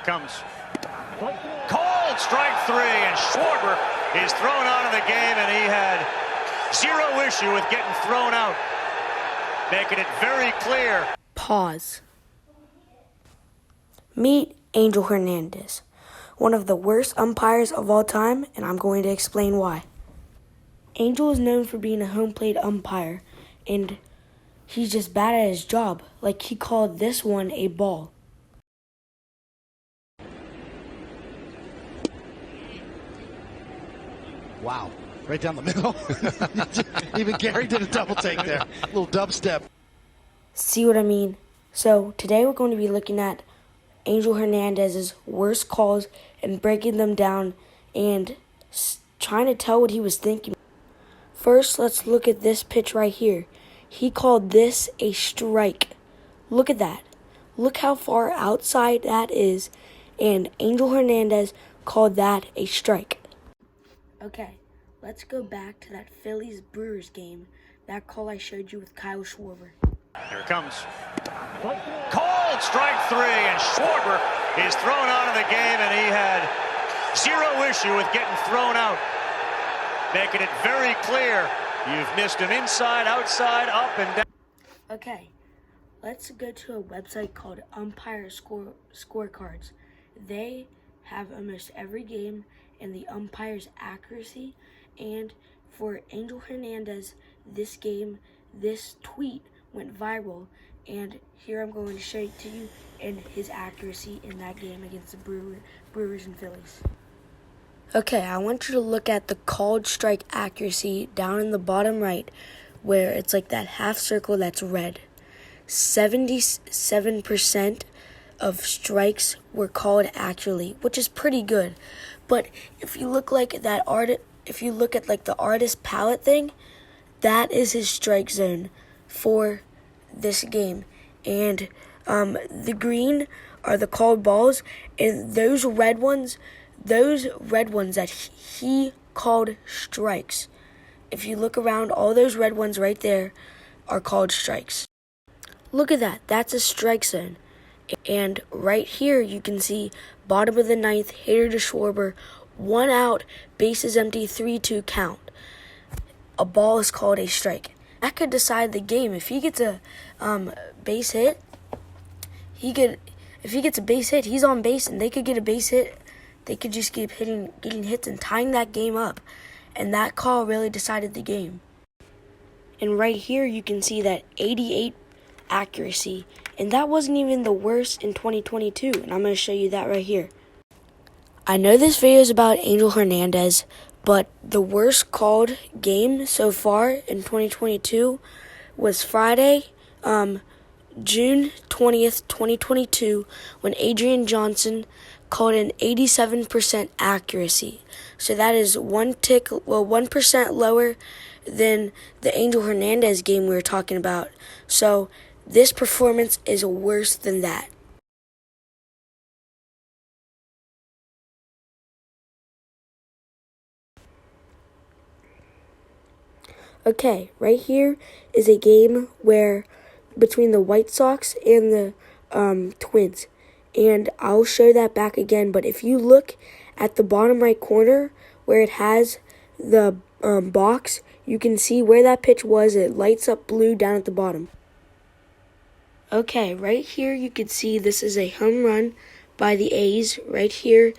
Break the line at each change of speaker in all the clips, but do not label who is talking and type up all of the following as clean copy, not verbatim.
Here comes. Called strike three, and Schwarber is thrown out of the game, and he had zero issue with getting thrown out, making it very clear.
Pause. Meet Angel Hernandez, one of the worst umpires of all time, and I'm going to explain why. Angel is known for being a home plate umpire, and he's just bad at his job. Like, he called this one a ball.
Wow, right down the middle. Even Gary did a double take there. A little dubstep.
See what I mean? So today we're going to be looking at Angel Hernandez's worst calls and breaking them down and trying to tell what he was thinking. First, let's look at this pitch right here. He called this a strike. Look at that. Look how far outside that is, and Angel Hernandez called that a strike. Okay, let's go back to that Phillies-Brewers game, that call I showed you with Kyle Schwarber.
Here it comes. Called strike three, and Schwarber is thrown out of the game, and he had zero issue with getting thrown out, making it very clear you've missed him inside, outside, up, and down.
Okay, let's go to a website called Umpire Scorecards. They have almost every game and the umpire's accuracy, and for Angel Hernandez, this game, this tweet went viral, and here I'm going to show it to you and his accuracy in that game against the Brewers and Phillies. Okay, I want you to look at the called strike accuracy down in the bottom right, where it's like that half circle that's red. 77% of strikes were called accurately, which is pretty good. But if you look like that if you look at like the artist palette thing, that is his strike zone for this game. And the green are the called balls, and those red ones that he called strikes. If you look around, all those red ones right there are called strikes. Look at that. That's a strike zone. And right here you can see bottom of the ninth, hitter to Schwarber, 1 out, bases empty, 3-2 count. A ball is called a strike. That could decide the game. If he gets a base hit, if he gets a base hit, he's on base, and they could get a base hit. They could just keep getting hits and tying that game up. And that call really decided the game. And right here you can see that 88 accuracy. And that wasn't even the worst in 2022. And I'm going to show you that right here. I know this video is about Angel Hernandez, but the worst called game so far in 2022 was Friday, June 20th, 2022, when Adrian Johnson called an 87% accuracy. So that is 1% lower than the Angel Hernandez game we were talking about. So this performance is worse than that. Okay, right here is a game between the White Sox and the Twins. And I'll show that back again, but if you look at the bottom right corner where it has the box, you can see where that pitch was. It lights up blue down at the bottom. Okay, right here you can see this is a home run by the A's right here,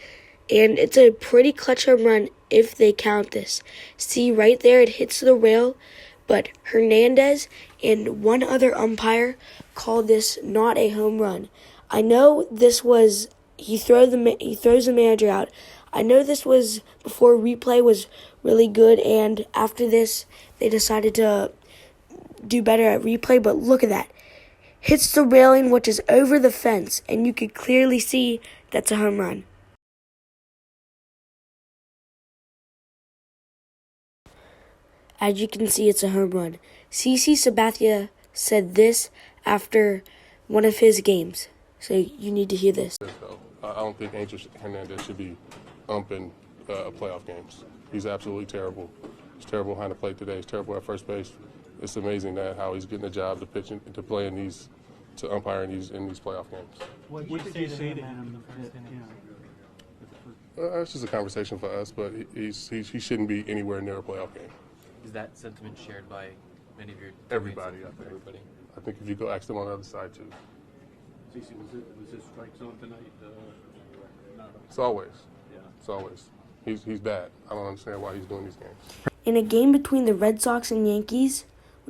and it's a pretty clutch home run if they count this. See right there, it hits the rail, but Hernandez and one other umpire called this not a home run. I know this was, he throws the manager out. I know this was before replay was really good, and after this they decided to do better at replay, but look at that. Hits the railing, which is over the fence, and you could clearly see that's a home run. As you can see, it's a home run. CC Sabathia said this after one of his games. So you need to hear this.
I don't think Angel Hernandez should be umping playoff games. He's absolutely terrible. He's terrible behind the plate today. He's terrible at first base. It's amazing that how he's getting a job to pitch to play in these, to umpire in these playoff games.
What did you say to him in the first inning?
It's just a conversation for us, but he shouldn't be anywhere near a playoff game.
Is that sentiment shared by many of your teammates?
Everybody, I think.
Everybody.
I think if you go ask them on the other side too.
CeCe, was his strike zone tonight?
It's always.
Yeah.
It's always. He's bad. I don't understand why he's doing these games.
In a game between the Red Sox and Yankees,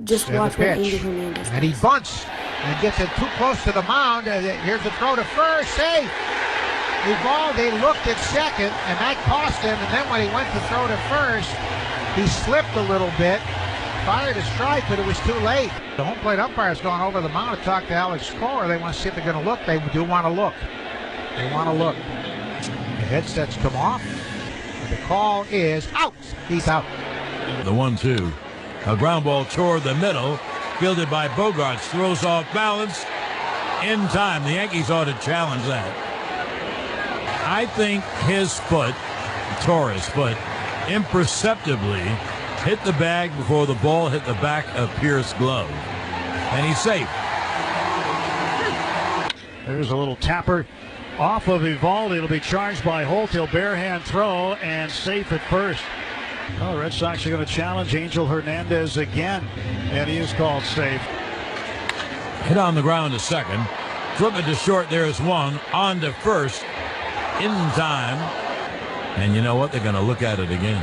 just
There's
watch
the
what
pitch.
Angel Hernandez
And he
does.
bunts and gets it too close to the mound. Here's the throw to first. Safe. He looked at second, and that cost him. And then when he went to throw to first, he slipped a little bit, fired a strike, but it was too late. The home plate umpire's gone over the mound to talk to Alex Cora. They want to see if they're going to look. They do want to look. They want to look. The headsets come off. The call is out. He's out.
The 1-2. A ground ball toward the middle, fielded by Bogarts, throws off balance in time. The Yankees ought to challenge that. I think his foot, Torres' foot, imperceptibly hit the bag before the ball hit the back of Pierce's glove. And he's safe.
There's a little tapper off of Evaldi. It'll be charged by Holt. He'll barehand throw and safe at first. Well, the Red Sox are going to challenge Angel Hernandez again, and he is called safe.
Hit on the ground to second. Flip it to short. There's one. On to first. In time. And you know what? They're going to look at it again.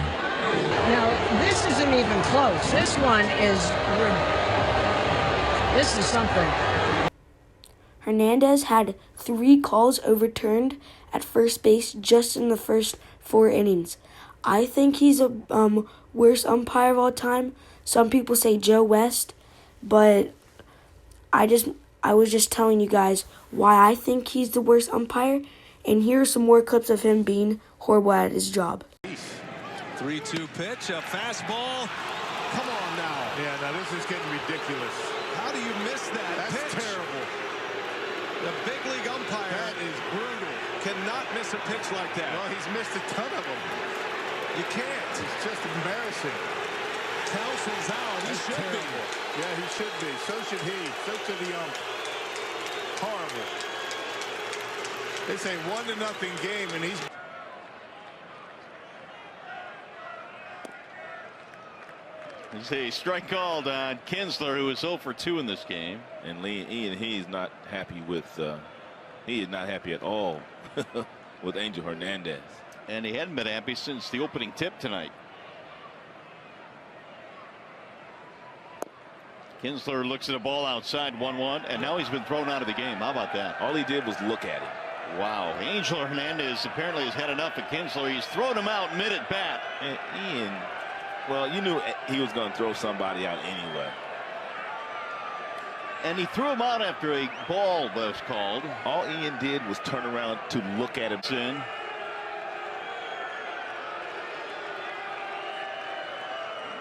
Now, this isn't even close. This one is... This is something.
Hernandez had 3 calls overturned at first base just in the first 4 innings. I think he's a worst umpire of all time. Some people say Joe West, but I was just telling you guys why I think he's the worst umpire, and here are some more clips of him being horrible at his job.
3-2 pitch, a fastball.
Come on now.
Yeah, now this is getting ridiculous. How do you miss that?
That's
pitch?
terrible.
The big league umpire
That is brutal.
cannot miss a pitch like that.
Well, he's missed a ton of them.
You can't.
It's just embarrassing.
Townsend's out. He
That's
should
terrible. Yeah, he should be. So should he. So should the ump. Horrible. It's a 1-0 game, and he's...
There's a strike called on Kinsler, who is 0 for 2 in this game.
And he's not happy with he is not happy at all with Angel Hernandez.
And he hadn't been happy since the opening tip tonight. Kinsler looks at a ball outside 1-1, and now he's been thrown out of the game. How about that?
All he did was look at him.
Wow. Angel Hernandez apparently has had enough of Kinsler. He's thrown him out mid at bat.
And Ian, well, you knew he was going to throw somebody out anyway.
And he threw him out after a ball was called.
All Ian did was turn around to look at him.
In.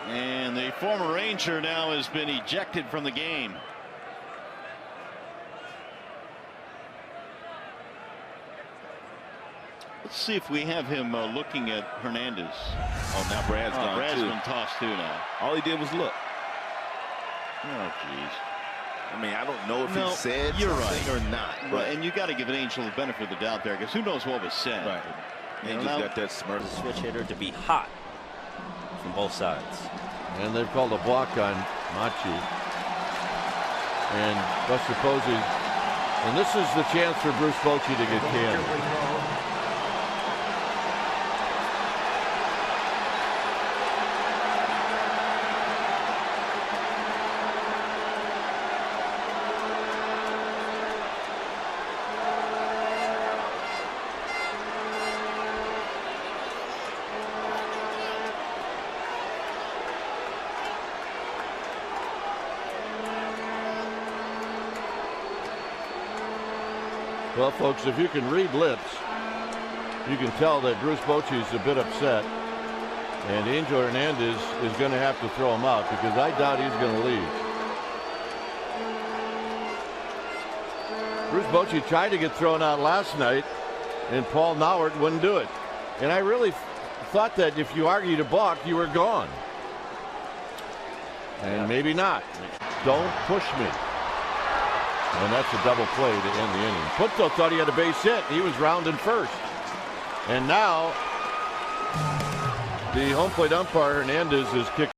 And the former Ranger now has been ejected from the game. Let's see if we have him looking at Hernandez.
Oh, now Brad's gone
Brad's
too.
been tossed too now.
All he did was look.
Oh, jeez.
I mean, I don't know if
No,
he said
you're
something
right.
or not.
Right,
But
and you got to give an Angel the benefit of the doubt there, because who knows what was said.
right.
You know,
Angel's
now-
got that smirk.
Switch hitter to be hot from both sides.
And they've called a block on Machi. And Buster Posey. And this is the chance for Bruce Bochy to get canned. Well, folks, if you can read lips, you can tell that Bruce Bochy is a bit upset. And Angel Hernandez is going to have to throw him out because I doubt he's going to leave. Bruce Bochy tried to get thrown out last night, and Paul Nauert wouldn't do it. And I really thought that if you argued a balk, you were gone. And maybe not. Don't push me. And that's a double play to end the inning. Punto thought he had a base hit. He was rounding first. And now the home plate umpire Hernandez is kicking.